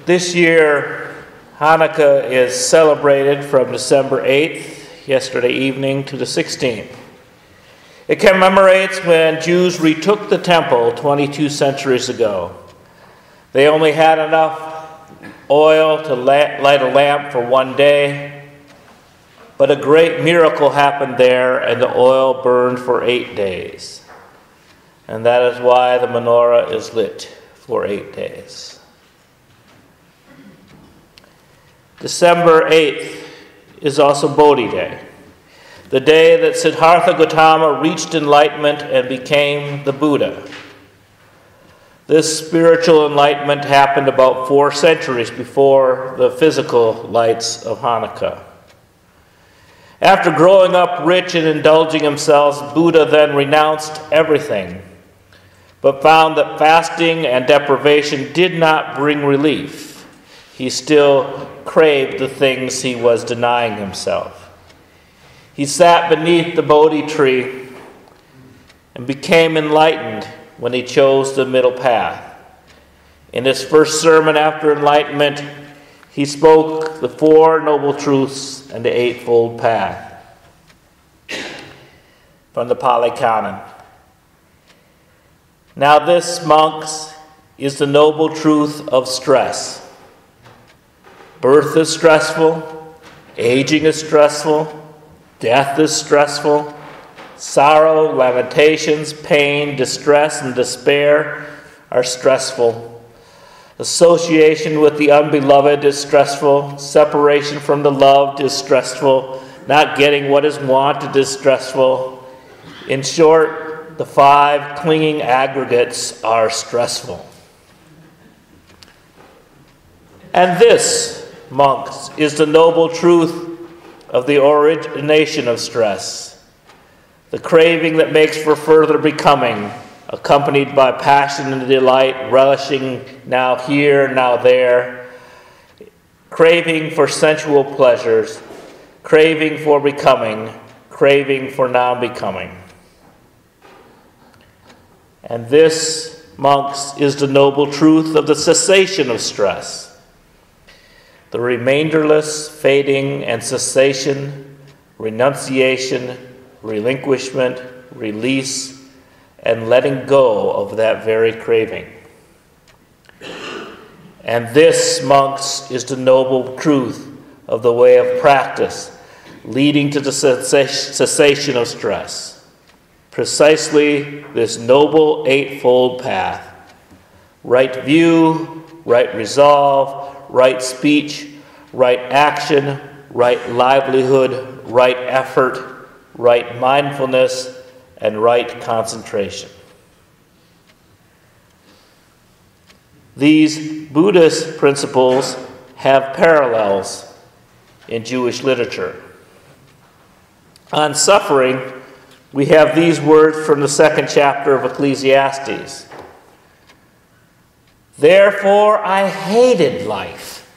This year, Hanukkah is celebrated from December 8th, yesterday evening, to the 16th. It commemorates when Jews retook the temple 22 centuries ago. They only had enough oil to light a lamp for one day, but a great miracle happened there, and the oil burned for 8 days. And that is why the menorah is lit for 8 days. December 8th is also Bodhi Day, the day that Siddhartha Gautama reached enlightenment and became the Buddha. This spiritual enlightenment happened about 4 centuries before the physical lights of Hanukkah. After growing up rich and indulging himself, Buddha then renounced everything, but found that fasting and deprivation did not bring relief. He still craved the things he was denying himself. He sat beneath the Bodhi tree and became enlightened when he chose the middle path. In his first sermon after enlightenment, he spoke the 4 noble truths and the 8-fold path. From the Pali Canon. Now this, monks, is the noble truth of stress. Birth is stressful, aging is stressful, death is stressful, sorrow, lamentations, pain, distress, and despair are stressful. Association with the unbeloved is stressful. Separation from the loved is stressful. Not getting what is wanted is stressful. In short, the 5 clinging aggregates are stressful. And this, monks, is the noble truth of the origination of stress. The craving that makes for further becoming, accompanied by passion and delight, relishing now here, now there, craving for sensual pleasures, craving for becoming, craving for non-becoming. And this, monks, is the noble truth of the cessation of stress. The remainderless fading and cessation, renunciation, relinquishment, release, and letting go of that very craving. And this, monks, is the noble truth of the way of practice, leading to the cessation of stress. Precisely this noble 8-fold path: right view, right resolve, right speech, right action, right livelihood, right effort, right mindfulness, and right concentration. These Buddhist principles have parallels in Jewish literature. On suffering, we have these words from the 2nd chapter of Ecclesiastes. Therefore I hated life,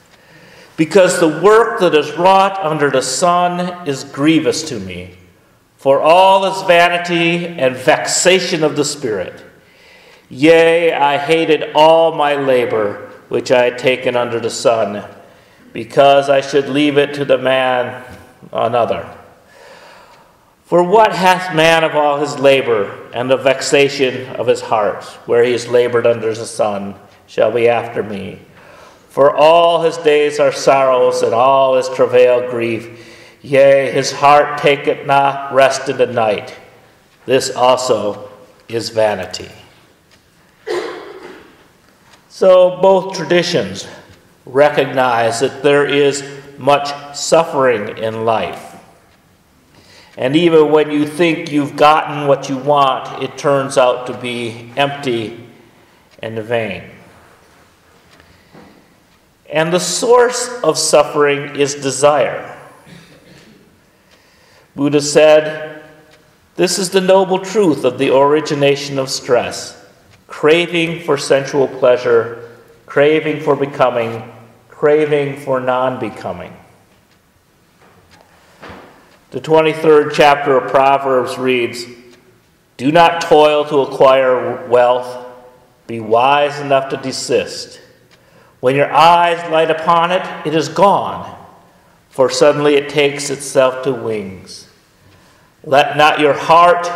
because the work that is wrought under the sun is grievous to me, for all is vanity and vexation of the spirit. Yea, I hated all my labor which I had taken under the sun, because I should leave it to the man another. For what hath man of all his labor and the vexation of his heart, where he has labored under the sun, shall be after me? For all his days are sorrows, and all his travail grief. Yea, his heart taketh not rest in the night. This also is vanity. So both traditions recognize that there is much suffering in life. And even when you think you've gotten what you want, it turns out to be empty and vain. And the source of suffering is desire. Buddha said, this is the noble truth of the origination of stress: craving for sensual pleasure, craving for becoming, craving for non-becoming. The 23rd chapter of Proverbs reads, do not toil to acquire wealth, be wise enough to desist. When your eyes light upon it, it is gone, for suddenly it takes itself to wings. Let not your heart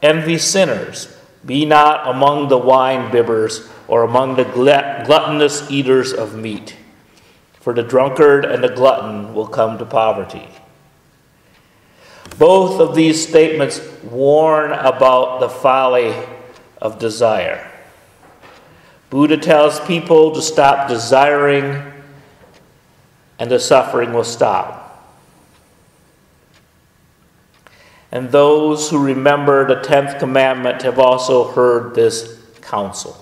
envy sinners. Be not among the wine-bibbers or among the gluttonous eaters of meat, for the drunkard and the glutton will come to poverty. Both of these statements warn about the folly of desire. Buddha tells people to stop desiring, and the suffering will stop. And those who remember the 10th commandment have also heard this counsel.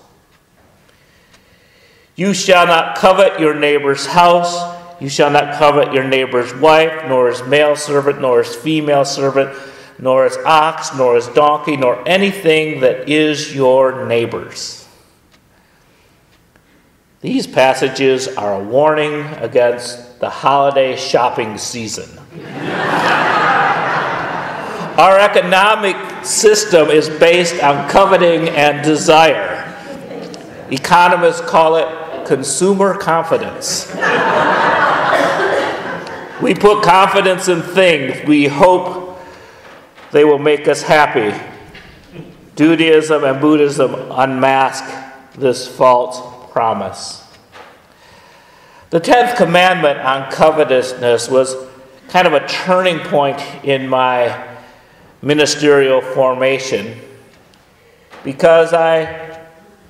You shall not covet your neighbor's house. You shall not covet your neighbor's wife, nor his male servant, nor his female servant, nor his ox, nor his donkey, nor anything that is your neighbor's. These passages are a warning against the holiday shopping season. Our economic system is based on coveting and desire. Economists call it consumer confidence. We put confidence in things. We hope they will make us happy. Judaism and Buddhism unmask this false promise. The 10th commandment on covetousness was kind of a turning point in my ministerial formation because I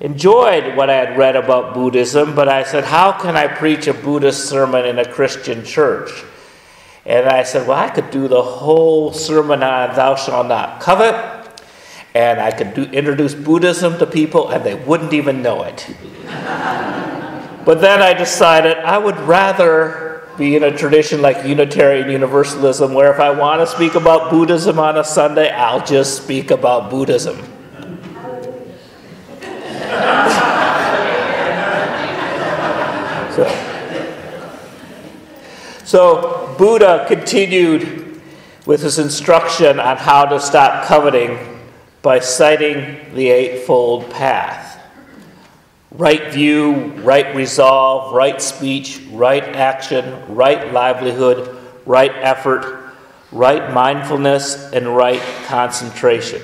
enjoyed what I had read about Buddhism, but I said, how can I preach a Buddhist sermon in a Christian church? And I said, well, I could do the whole sermon on thou shalt not covet, and I could introduce Buddhism to people, and they wouldn't even know it. But then I decided I would rather be in a tradition like Unitarian Universalism, where if I want to speak about Buddhism on a Sunday, I'll just speak about Buddhism. So Buddha continued with his instruction on how to stop coveting by citing the Eightfold Path. Right view, right resolve, right speech, right action, right livelihood, right effort, right mindfulness, and right concentration.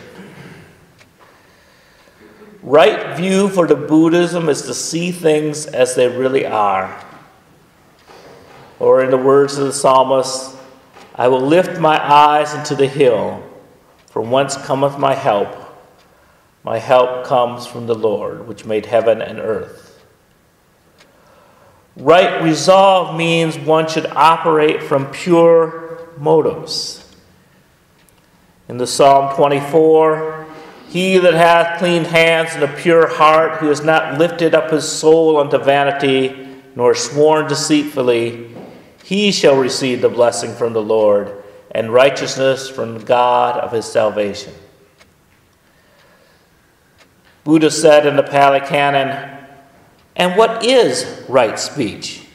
Right view for the Buddhism is to see things as they really are. Or in the words of the psalmist, I will lift my eyes into the hill, from whence cometh my help. My help comes from the Lord, which made heaven and earth. Right resolve means one should operate from pure motives. In the Psalm 24, he that hath clean hands and a pure heart, who has not lifted up his soul unto vanity, nor sworn deceitfully, he shall receive the blessing from the Lord, and righteousness from the God of his salvation. Buddha said in the Pali Canon, and what is right speech?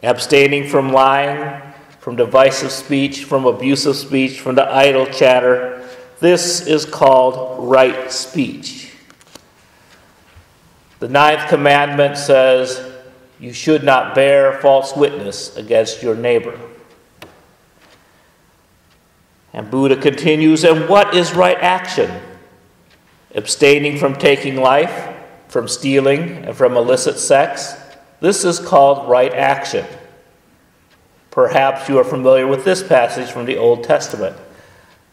Abstaining from lying, from divisive speech, from abusive speech, from the idle chatter. This is called right speech. The 9th commandment says, you should not bear false witness against your neighbor. And Buddha continues, and what is right action? Abstaining from taking life, from stealing, and from illicit sex. This is called right action. Perhaps you are familiar with this passage from the Old Testament.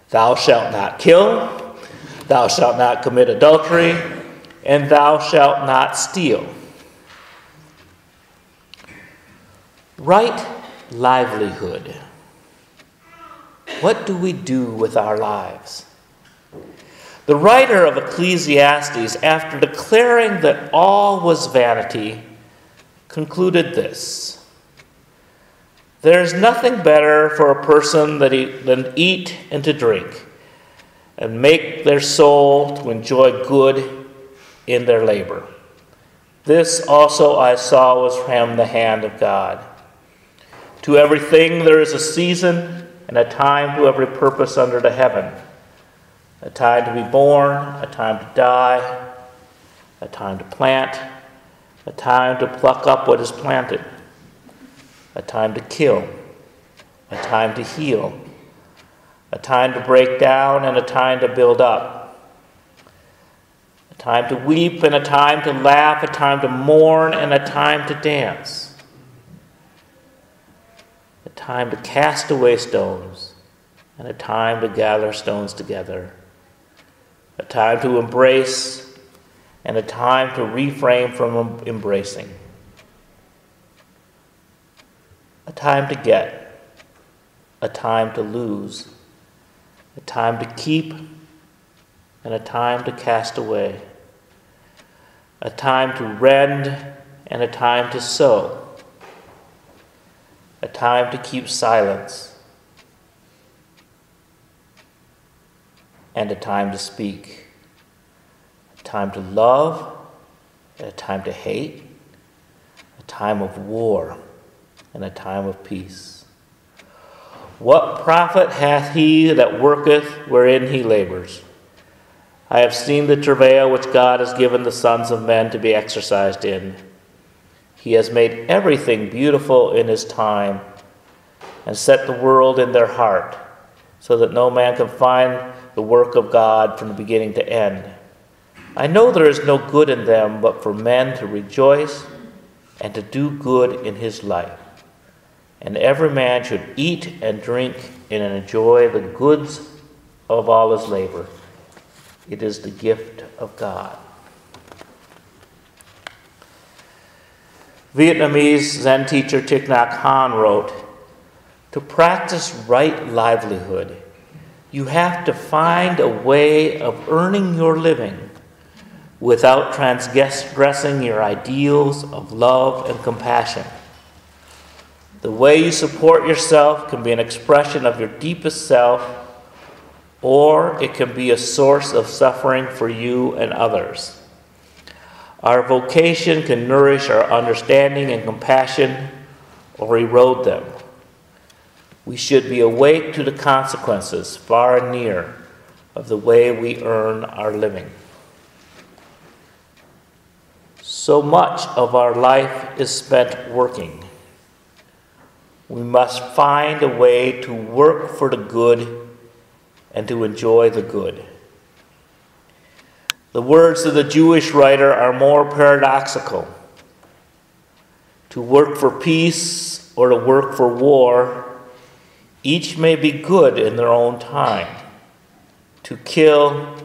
Thou shalt not kill, thou shalt not commit adultery, and thou shalt not steal. Right livelihood. What do we do with our lives? The writer of Ecclesiastes, after declaring that all was vanity, concluded this: there is nothing better for a person than eat and to drink, and make their soul to enjoy good in their labor. This also I saw was from the hand of God. To everything there is a season and a time to every purpose under the heaven. A time to be born, a time to die, a time to plant, a time to pluck up what is planted, a time to kill, a time to heal, a time to break down and a time to build up, a time to weep and a time to laugh, a time to mourn and a time to dance, a time to cast away stones and a time to gather stones together, a time to embrace and a time to refrain from embracing, a time to get, a time to lose, a time to keep and a time to cast away, a time to rend and a time to sow, a time to keep silence and a time to speak, a time to love and a time to hate, a time of war and a time of peace. What profit hath he that worketh wherein he labors? I have seen the travail which God has given the sons of men to be exercised in. He has made everything beautiful in his time, and set the world in their heart, so that no man can find the work of God from the beginning to end. I know there is no good in them, but for men to rejoice and to do good in his life. And every man should eat and drink and enjoy the goods of all his labor. It is the gift of God. Vietnamese Zen teacher Thich Nhat Hanh wrote, "To practice right livelihood, you have to find a way of earning your living without transgressing your ideals of love and compassion. The way you support yourself can be an expression of your deepest self, or it can be a source of suffering for you and others. Our vocation can nourish our understanding and compassion or erode them. We should be awake to the consequences, far and near, of the way we earn our living. So much of our life is spent working. We must find a way to work for the good and to enjoy the good." The words of the Jewish writer are more paradoxical. To work for peace or to work for war, each may be good in their own time. To kill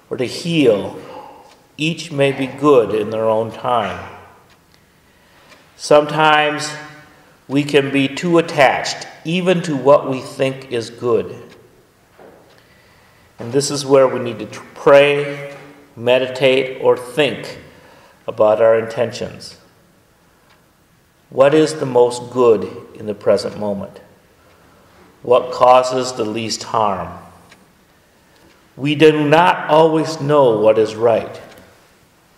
or to heal, each may be good in their own time. Sometimes we can be too attached, even to what we think is good. And this is where we need to pray, meditate, or think about our intentions. What is the most good in the present moment? What causes the least harm? We do not always know what is right,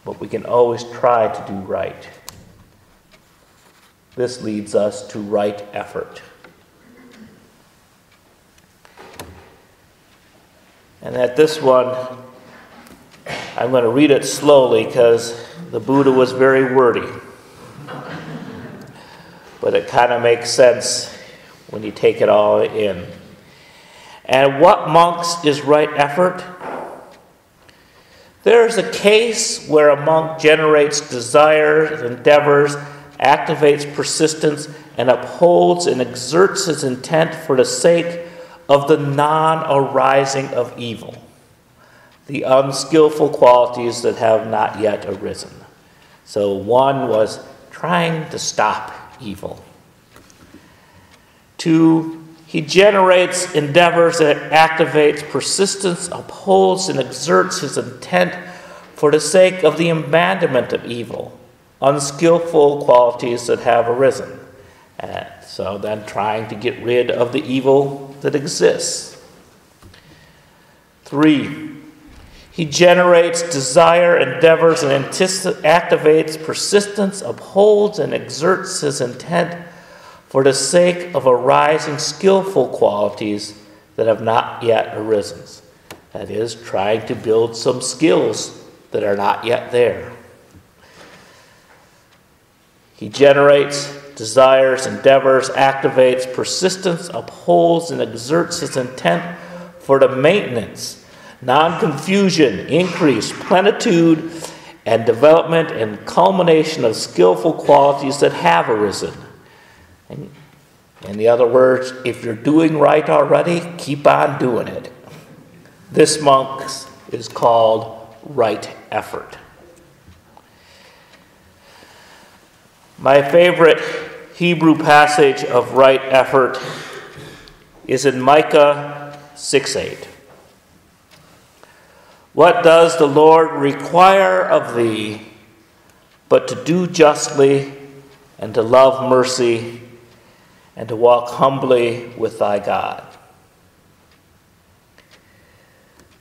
but we can always try to do right. This leads us to right effort. And at this one, I'm going to read it slowly because the Buddha was very wordy. But it kind of makes sense when you take it all in. And what, monks, is right effort? There is a case where a monk generates desires, endeavors, activates persistence, and upholds and exerts his intent for the sake of the non-arising of evil, the unskillful qualities that have not yet arisen. So one was trying to stop evil. 2, he generates endeavors and activates persistence, upholds and exerts his intent for the sake of the abandonment of evil, unskillful qualities that have arisen. And so then trying to get rid of the evil that exists. 3, he generates desire, endeavors, and activates persistence, upholds and exerts his intent for the sake of arising skillful qualities that have not yet arisen. That is, trying to build some skills that are not yet there. He generates, desires, endeavors, activates, persistence, upholds, and exerts his intent for the maintenance, non-confusion, increase, plenitude, and development and culmination of skillful qualities that have arisen. And in the other words, if you're doing right already, keep on doing it. This monk is called right effort. My favorite Hebrew passage of right effort is in Micah 6:8. What does the Lord require of thee but to do justly and to love mercy and to walk humbly with thy God?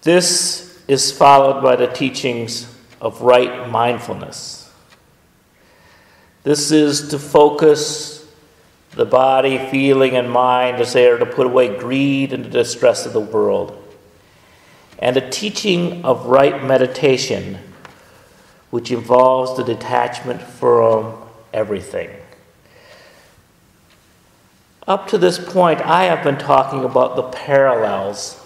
This is followed by the teachings of right mindfulness. This is to focus the body, feeling, and mind as they are to put away greed and the distress of the world. And a teaching of right meditation, which involves the detachment from everything. Up to this point, I have been talking about the parallels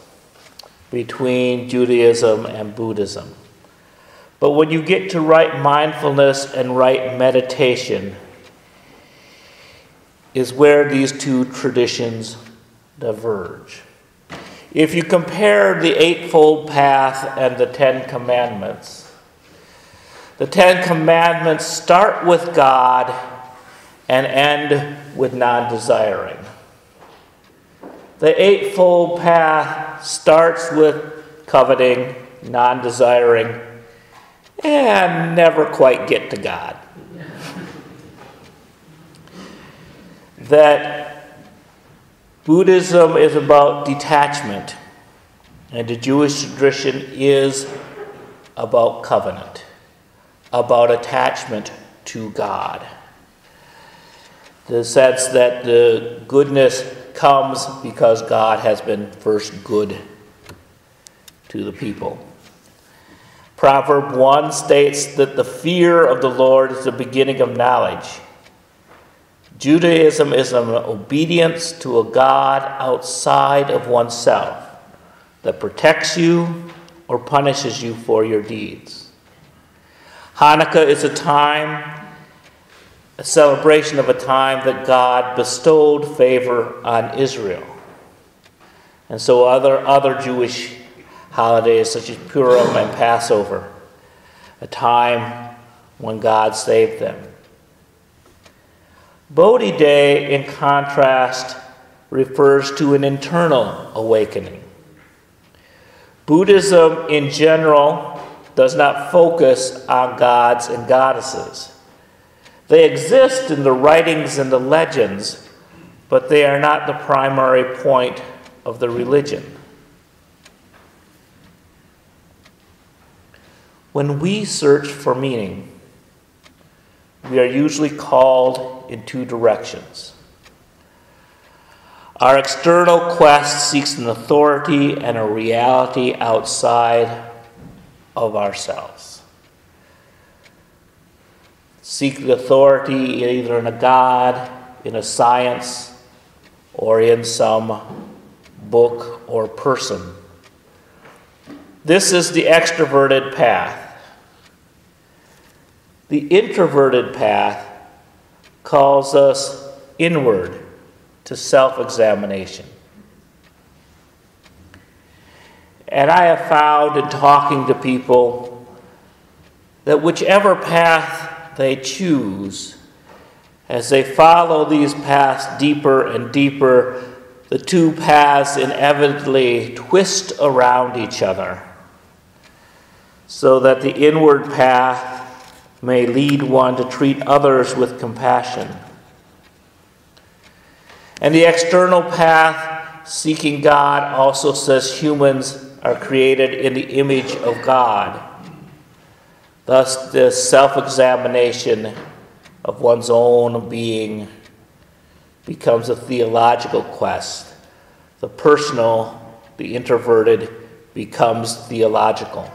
between Judaism and Buddhism. But when you get to right mindfulness and right meditation is where these two traditions diverge. If you compare the Eightfold Path and the Ten Commandments, the Ten Commandments start with God and end with non-desiring. The Eightfold Path starts with coveting, non-desiring, and never quite get to God. That Buddhism is about detachment, and the Jewish tradition is about covenant, about attachment to God. The sense that the goodness comes because God has been first good to the people. Proverb 1 states that the fear of the Lord is the beginning of knowledge. Judaism is an obedience to a God outside of oneself that protects you or punishes you for your deeds. Hanukkah is a celebration of a time that God bestowed favor on Israel. And so other Jewish holidays such as Purim and Passover, a time when God saved them. Bodhi Day, in contrast, refers to an internal awakening. Buddhism, in general, does not focus on gods and goddesses. They exist in the writings and the legends, but they are not the primary point of the religion. When we search for meaning, we are usually called in two directions. Our external quest seeks an authority and a reality outside of ourselves. Seek the authority either in a God, in a science, or in some book or person. This is the extroverted path. The introverted path calls us inward to self-examination. And I have found in talking to people that whichever path they choose, as they follow these paths deeper and deeper, the two paths inevitably twist around each other, so that the inward path may lead one to treat others with compassion. And the external path, seeking God, also says humans are created in the image of God. Thus, this self-examination of one's own being becomes a theological quest. The personal, the introverted, becomes theological.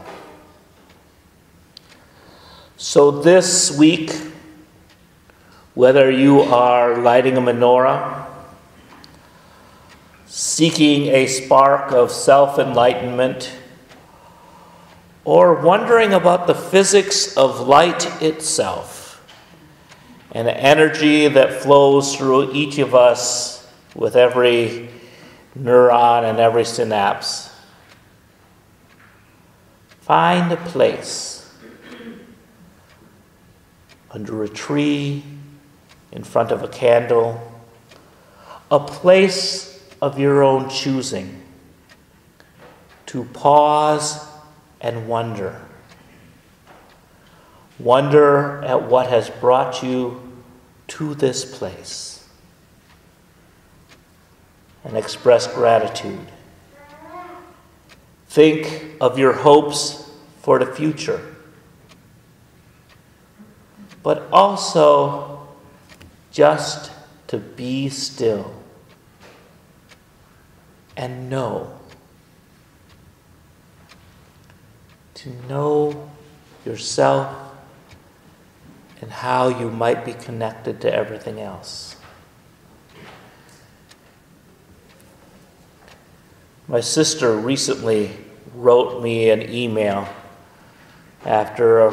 So this week, Whether you are lighting a menorah, seeking a spark of self-enlightenment, or wondering about the physics of light itself and the energy that flows through each of us with every neuron and every synapse. Find a place under a tree, in front of a candle, a place of your own choosing, to pause and wonder. Wonder at what has brought you to this place, and express gratitude. Think of your hopes for the future, but also just to be still and know. To know yourself and how you might be connected to everything else. My sister recently wrote me an email after a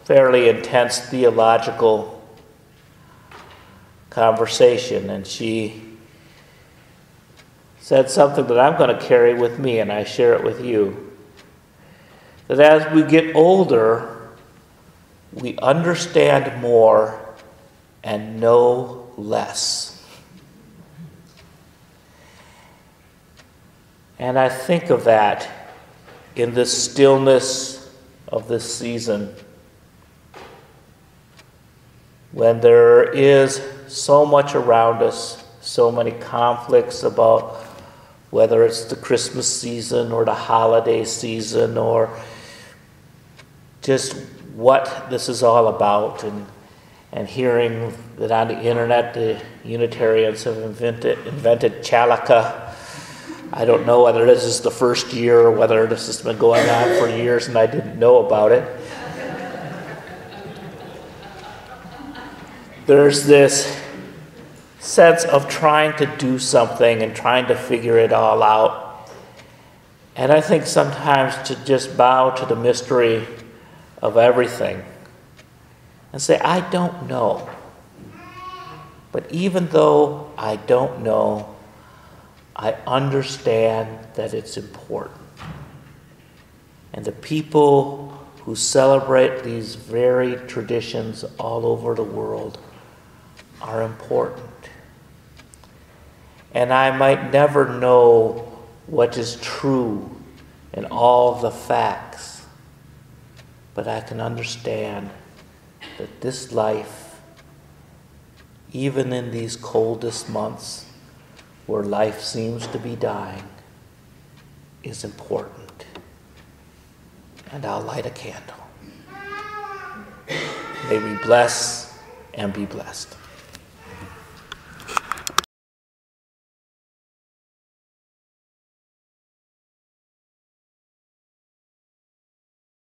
fairly intense theological conversation, and she said something that I'm going to carry with me, and I share it with you. That as we get older, we understand more and know less. And I think of that in the stillness of this season, when there is so much around us, so many conflicts about whether it's the Christmas season or the holiday season or just what this is all about, and hearing that on the internet the Unitarians have invented Chalaka. I don't know whether this is the first year or whether this has been going on for years and I didn't know about it. There's this sense of trying to do something and trying to figure it all out. And I think sometimes to just bow to the mystery of everything and say, I don't know. But even though I don't know, I understand that it's important. And the people who celebrate these very traditions all over the world are important. And I might never know what is true in all the facts, but I can understand that this life, even in these coldest months where life seems to be dying, is important. And I'll light a candle. May we bless and be blessed.